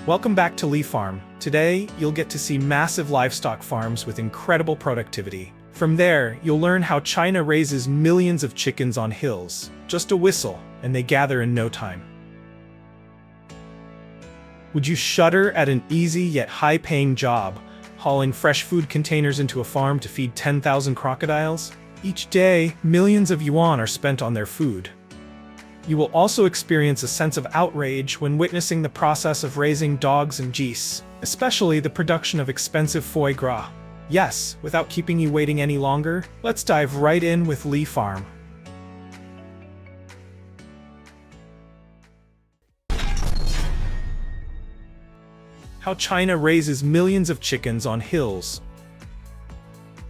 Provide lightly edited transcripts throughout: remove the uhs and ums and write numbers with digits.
Welcome back to Lee Farm. Today, you'll get to see massive livestock farms with incredible productivity. From there, you'll learn how China raises millions of chickens on hills. Just a whistle, and they gather in no time. Would you shudder at an easy yet high-paying job, hauling fresh food containers into a farm to feed 10,000 crocodiles? Each day, millions of yuan are spent on their food. You will also experience a sense of outrage when witnessing the process of raising dogs and geese, especially the production of expensive foie gras. Yes, without keeping you waiting any longer, let's dive right in with Lee Farm. How China raises millions of chickens on hills.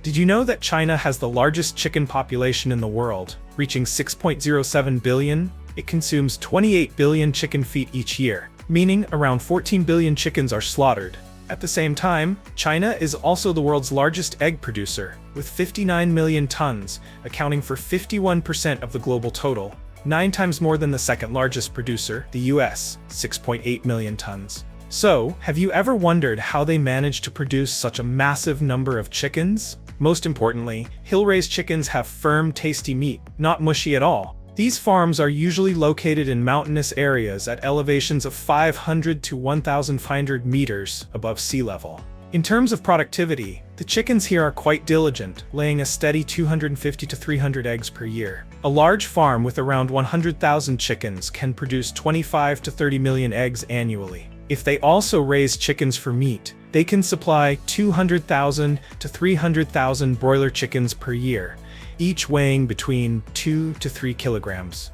Did you know that China has the largest chicken population in the world, reaching 6.07 billion? It consumes 28 billion chicken feet each year, meaning around 14 billion chickens are slaughtered. At the same time, China is also the world's largest egg producer, with 59 million tons, accounting for 51% of the global total, 9 times more than the second largest producer, the US, 6.8 million tons. So, have you ever wondered how they manage to produce such a massive number of chickens? Most importantly, hill-raised chickens have firm, tasty meat, not mushy at all. These farms are usually located in mountainous areas at elevations of 500 to 1,500 meters above sea level. In terms of productivity, the chickens here are quite diligent, laying a steady 250 to 300 eggs per year. A large farm with around 100,000 chickens can produce 25 to 30 million eggs annually. If they also raise chickens for meat, they can supply 200,000 to 300,000 broiler chickens per year, each weighing between 2 to 3 kilograms.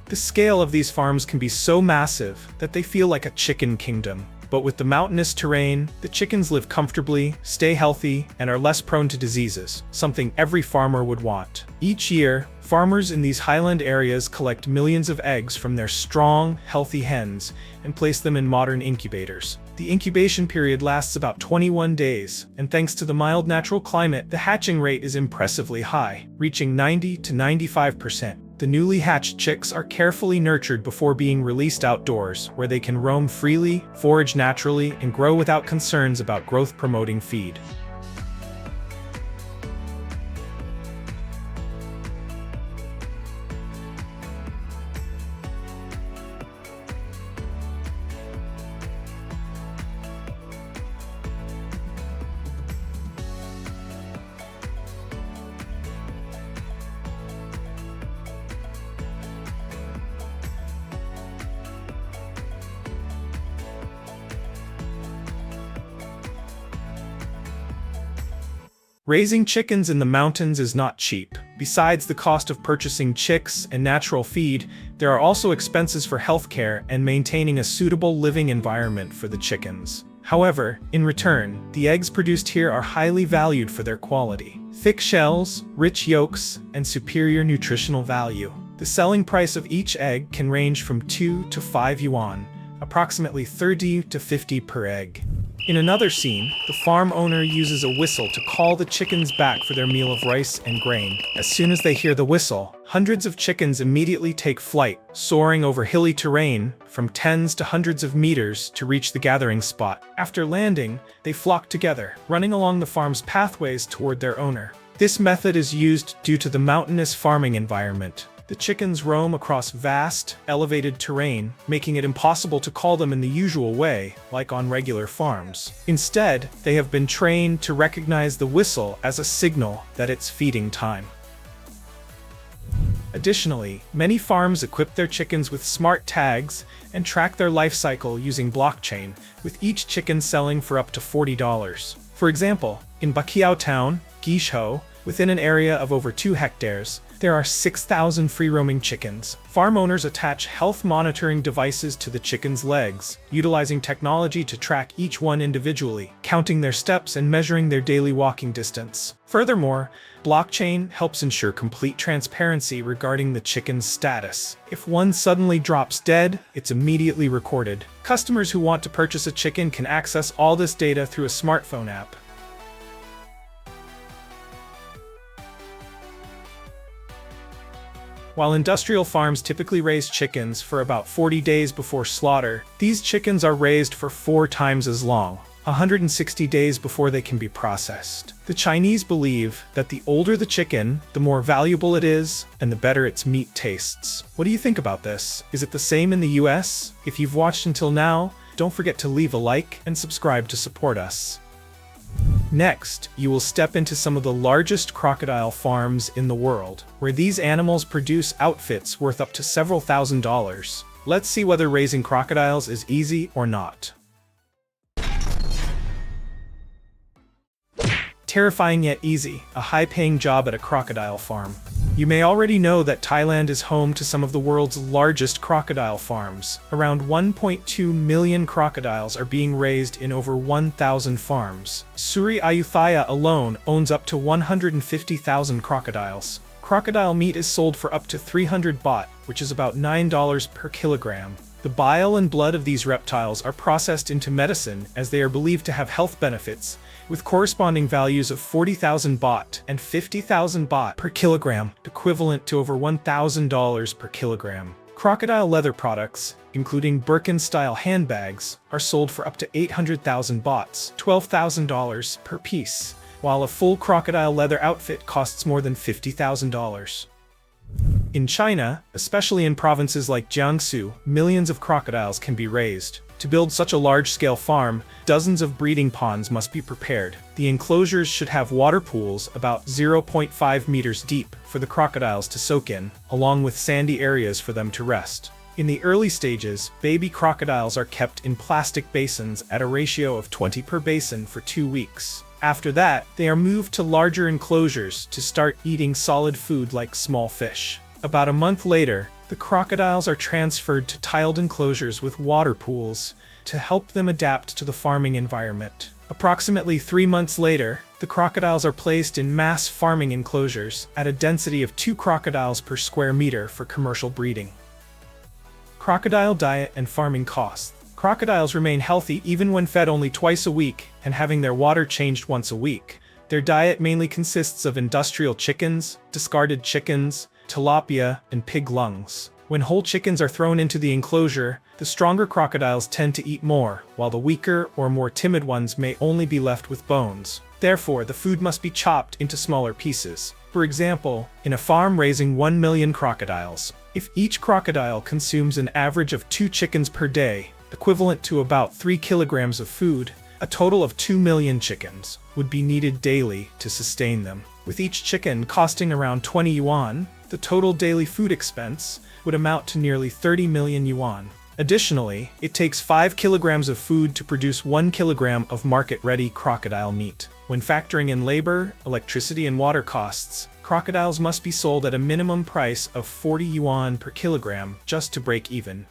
The scale of these farms can be so massive that they feel like a chicken kingdom. But with the mountainous terrain, the chickens live comfortably, stay healthy, and are less prone to diseases, something every farmer would want. Each year, farmers in these highland areas collect millions of eggs from their strong, healthy hens and place them in modern incubators. The incubation period lasts about 21 days, and thanks to the mild natural climate, the hatching rate is impressively high, reaching 90 to 95%. The newly hatched chicks are carefully nurtured before being released outdoors, where they can roam freely, forage naturally, and grow without concerns about growth-promoting feed. Raising chickens in the mountains is not cheap. Besides the cost of purchasing chicks and natural feed, there are also expenses for healthcare and maintaining a suitable living environment for the chickens. However, in return, the eggs produced here are highly valued for their quality. Thick shells, rich yolks, and superior nutritional value. The selling price of each egg can range from 2 to 5 yuan, approximately 30 to 50 per egg. In another scene, the farm owner uses a whistle to call the chickens back for their meal of rice and grain. As soon as they hear the whistle, hundreds of chickens immediately take flight, soaring over hilly terrain from tens to hundreds of meters to reach the gathering spot. After landing, they flock together, running along the farm's pathways toward their owner. This method is used due to the mountainous farming environment. The chickens roam across vast, elevated terrain, making it impossible to call them in the usual way, like on regular farms. Instead, they have been trained to recognize the whistle as a signal that it's feeding time. Additionally, many farms equip their chickens with smart tags and track their life cycle using blockchain, with each chicken selling for up to $40. For example, in Baqiao Town, Guizhou, within an area of over 2 hectares, there are 6,000 free-roaming chickens. Farm owners attach health monitoring devices to the chickens' legs, utilizing technology to track each one individually, counting their steps and measuring their daily walking distance. Furthermore, blockchain helps ensure complete transparency regarding the chicken's status. If one suddenly drops dead, it's immediately recorded. Customers who want to purchase a chicken can access all this data through a smartphone app. While industrial farms typically raise chickens for about 40 days before slaughter, these chickens are raised for 4 times as long, 160 days before they can be processed. The Chinese believe that the older the chicken, the more valuable it is, and the better its meat tastes. What do you think about this? Is it the same in the US? If you've watched until now, don't forget to leave a like and subscribe to support us. Next, you will step into some of the largest crocodile farms in the world, where these animals produce outfits worth up to several $1,000s. Let's see whether raising crocodiles is easy or not. Terrifying yet easy, a high-paying job at a crocodile farm. You may already know that Thailand is home to some of the world's largest crocodile farms. Around 1.2 million crocodiles are being raised in over 1,000 farms. Suri Ayutthaya alone owns up to 150,000 crocodiles. Crocodile meat is sold for up to 300 baht, which is about $9 per kilogram. The bile and blood of these reptiles are processed into medicine as they are believed to have health benefits, with corresponding values of 40,000 baht and 50,000 baht per kilogram, equivalent to over $1,000 per kilogram. Crocodile leather products, including Birkin-style handbags, are sold for up to 800,000 bahts, $12,000 per piece, while a full crocodile leather outfit costs more than $50,000. In China, especially in provinces like Jiangsu, millions of crocodiles can be raised. To build such a large-scale farm, dozens of breeding ponds must be prepared. The enclosures should have water pools about 0.5 meters deep for the crocodiles to soak in, along with sandy areas for them to rest. In the early stages, baby crocodiles are kept in plastic basins at a ratio of 20 per basin for 2 weeks. After that, they are moved to larger enclosures to start eating solid food like small fish. About a month later, the crocodiles are transferred to tiled enclosures with water pools to help them adapt to the farming environment. Approximately 3 months later, the crocodiles are placed in mass farming enclosures at a density of 2 crocodiles per square meter for commercial breeding. Crocodile diet and farming costs. Crocodiles remain healthy even when fed only twice a week and having their water changed once a week. Their diet mainly consists of industrial chickens, discarded chickens, tilapia, and pig lungs. When whole chickens are thrown into the enclosure, the stronger crocodiles tend to eat more, while the weaker or more timid ones may only be left with bones. Therefore, the food must be chopped into smaller pieces. For example, in a farm raising 1 million crocodiles, if each crocodile consumes an average of 2 chickens per day, equivalent to about 3 kilograms of food, a total of 2 million chickens would be needed daily to sustain them. With each chicken costing around 20 yuan, the total daily food expense would amount to nearly 30 million yuan. Additionally, it takes 5 kilograms of food to produce 1 kilogram of market-ready crocodile meat. When factoring in labor, electricity, and water costs, crocodiles must be sold at a minimum price of 40 yuan per kilogram just to break even.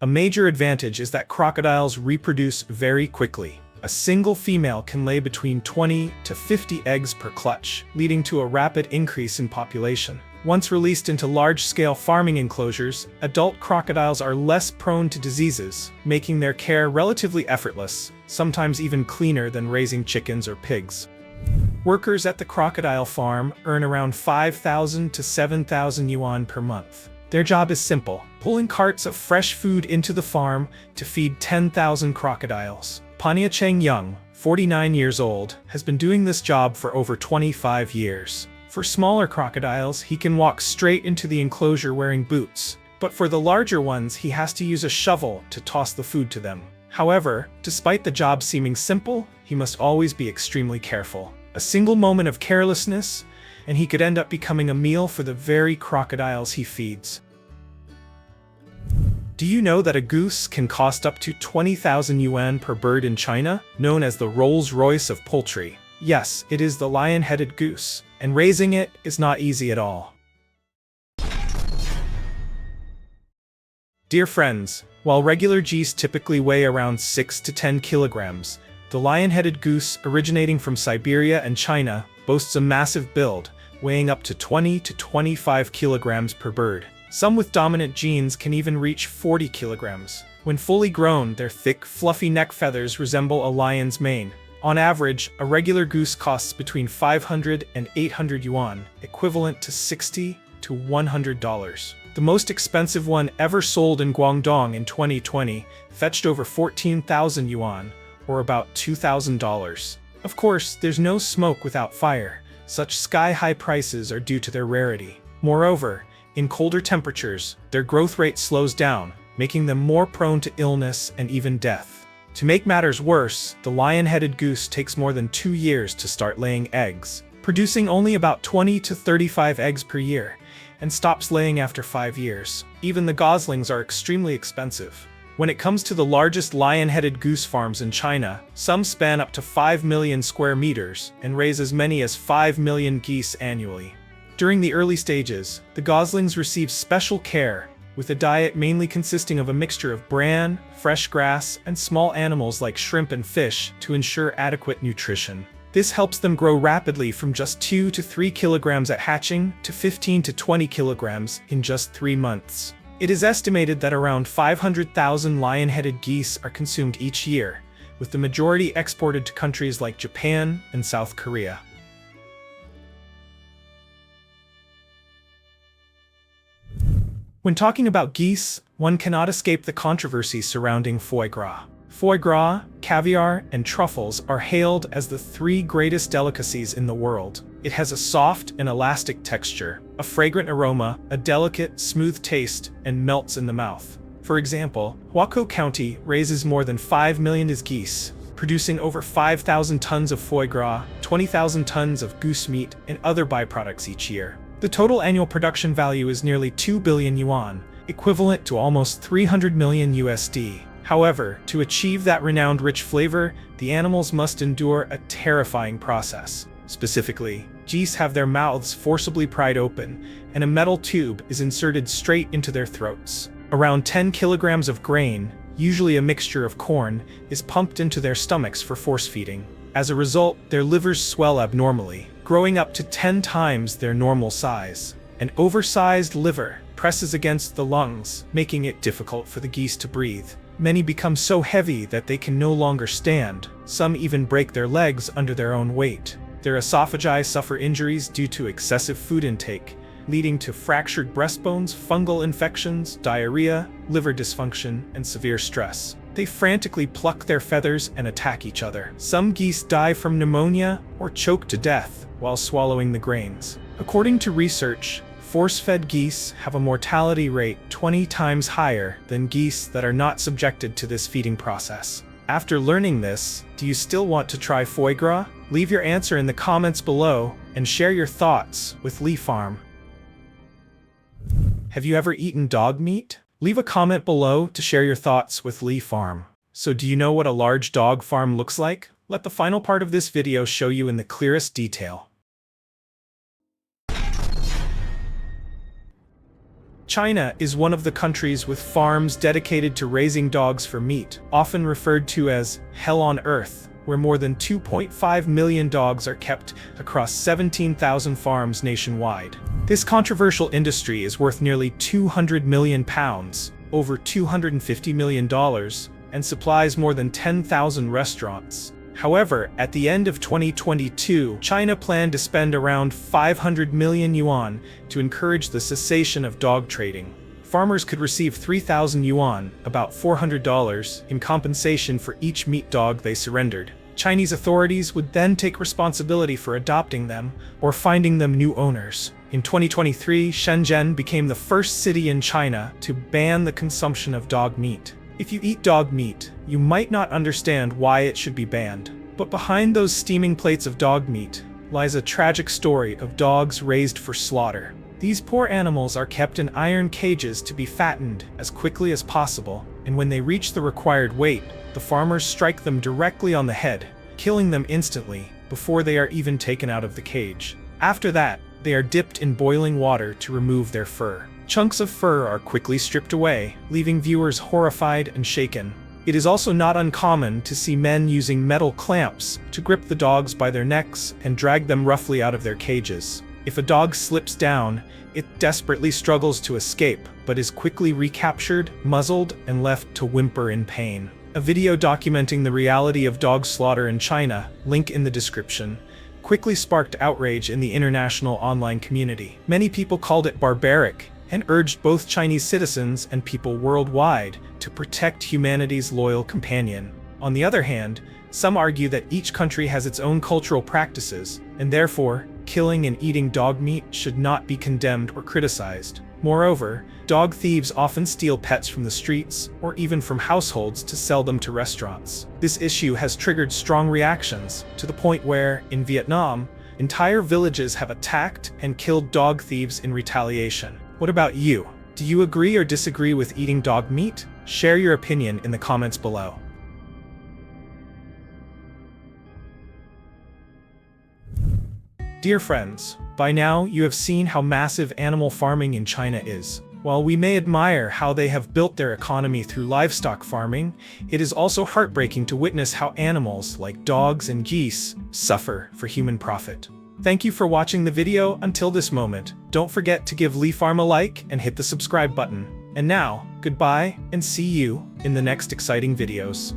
A major advantage is that crocodiles reproduce very quickly. A single female can lay between 20 to 50 eggs per clutch, leading to a rapid increase in population. Once released into large-scale farming enclosures, adult crocodiles are less prone to diseases, making their care relatively effortless, sometimes even cleaner than raising chickens or pigs. Workers at the crocodile farm earn around 5,000 to 7,000 yuan per month. Their job is simple: pulling carts of fresh food into the farm to feed 10,000 crocodiles. Pania Cheng Young, 49 years old, has been doing this job for over 25 years. For smaller crocodiles, he can walk straight into the enclosure wearing boots, but for the larger ones, he has to use a shovel to toss the food to them. However, despite the job seeming simple, he must always be extremely careful. A single moment of carelessness, and he could end up becoming a meal for the very crocodiles he feeds. Do you know that a goose can cost up to 20,000 yuan per bird in China, known as the Rolls-Royce of poultry? Yes, it is the lion-headed goose, and raising it is not easy at all. Dear friends, while regular geese typically weigh around 6 to 10 kilograms, the lion-headed goose originating from Siberia and China boasts a massive build, weighing up to 20 to 25 kilograms per bird. Some with dominant genes can even reach 40 kilograms. When fully grown, their thick, fluffy neck feathers resemble a lion's mane. On average, a regular goose costs between 500 and 800 yuan, equivalent to 60 to $100. The most expensive one ever sold in Guangdong in 2020 fetched over 14,000 yuan, or about $2,000. Of course, there's no smoke without fire. Such sky-high prices are due to their rarity. Moreover, in colder temperatures, their growth rate slows down, making them more prone to illness and even death. To make matters worse, the lion-headed goose takes more than 2 years to start laying eggs, producing only about 20 to 35 eggs per year, and stops laying after 5 years. Even the goslings are extremely expensive. When it comes to the largest lion-headed goose farms in China, some span up to 5 million square meters and raise as many as 5 million geese annually. During the early stages, the goslings receive special care, with a diet mainly consisting of a mixture of bran, fresh grass, and small animals like shrimp and fish to ensure adequate nutrition. This helps them grow rapidly from just 2 to 3 kilograms at hatching to 15 to 20 kilograms in just 3 months. It is estimated that around 500,000 lion-headed geese are consumed each year, with the majority exported to countries like Japan and South Korea. When talking about geese, one cannot escape the controversy surrounding foie gras. Foie gras, caviar, and truffles are hailed as the 3 greatest delicacies in the world. It has a soft and elastic texture, a fragrant aroma, a delicate, smooth taste, and melts in the mouth. For example, Huakou County raises more than 5 million geese, producing over 5,000 tons of foie gras, 20,000 tons of goose meat, and other byproducts each year. The total annual production value is nearly 2 billion yuan, equivalent to almost 300 million USD. However, to achieve that renowned rich flavor, the animals must endure a terrifying process. Specifically, geese have their mouths forcibly pried open, and a metal tube is inserted straight into their throats. Around 10 kilograms of grain, usually a mixture of corn, is pumped into their stomachs for force feeding. As a result, their livers swell abnormally, growing up to 10 times their normal size. An oversized liver presses against the lungs, making it difficult for the geese to breathe. Many become so heavy that they can no longer stand. Some even break their legs under their own weight. Their esophagi suffer injuries due to excessive food intake, leading to fractured breastbones, fungal infections, diarrhea, liver dysfunction, and severe stress. They frantically pluck their feathers and attack each other. Some geese die from pneumonia or choke to death while swallowing the grains. According to research, force-fed geese have a mortality rate 20 times higher than geese that are not subjected to this feeding process. After learning this, do you still want to try foie gras? Leave your answer in the comments below and share your thoughts with Lee Farm. Have you ever eaten dog meat? Leave a comment below to share your thoughts with Lee Farm. So do you know what a large dog farm looks like? Let the final part of this video show you in the clearest detail. China is one of the countries with farms dedicated to raising dogs for meat, often referred to as Hell on Earth, where more than 2.5 million dogs are kept across 17,000 farms nationwide. This controversial industry is worth nearly £200 million, over $250 million, and supplies more than 10,000 restaurants. However, at the end of 2022, China planned to spend around 500 million yuan to encourage the cessation of dog trading. Farmers could receive 3,000 yuan, about $400, in compensation for each meat dog they surrendered. Chinese authorities would then take responsibility for adopting them or finding them new owners. In 2023, Shenzhen became the first city in China to ban the consumption of dog meat. If you eat dog meat, you might not understand why it should be banned. But behind those steaming plates of dog meat lies a tragic story of dogs raised for slaughter. These poor animals are kept in iron cages to be fattened as quickly as possible, and when they reach the required weight, the farmers strike them directly on the head, killing them instantly before they are even taken out of the cage. After that, they are dipped in boiling water to remove their fur. Chunks of fur are quickly stripped away, leaving viewers horrified and shaken. It is also not uncommon to see men using metal clamps to grip the dogs by their necks and drag them roughly out of their cages. If a dog slips down, it desperately struggles to escape, but is quickly recaptured, muzzled, and left to whimper in pain. A video documenting the reality of dog slaughter in China, link in the description, quickly sparked outrage in the international online community. Many people called it barbaric and urged both Chinese citizens and people worldwide to protect humanity's loyal companion. On the other hand, some argue that each country has its own cultural practices, and therefore, killing and eating dog meat should not be condemned or criticized. Moreover, dog thieves often steal pets from the streets or even from households to sell them to restaurants. This issue has triggered strong reactions, to the point where, in Vietnam, entire villages have attacked and killed dog thieves in retaliation. What about you? Do you agree or disagree with eating dog meat? Share your opinion in the comments below. Dear friends, by now you have seen how massive animal farming in China is. While we may admire how they have built their economy through livestock farming, it is also heartbreaking to witness how animals like dogs and geese suffer for human profit. Thank you for watching the video until this moment. Don't forget to give Lee Farm a like and hit the subscribe button. And now, goodbye and see you in the next exciting videos.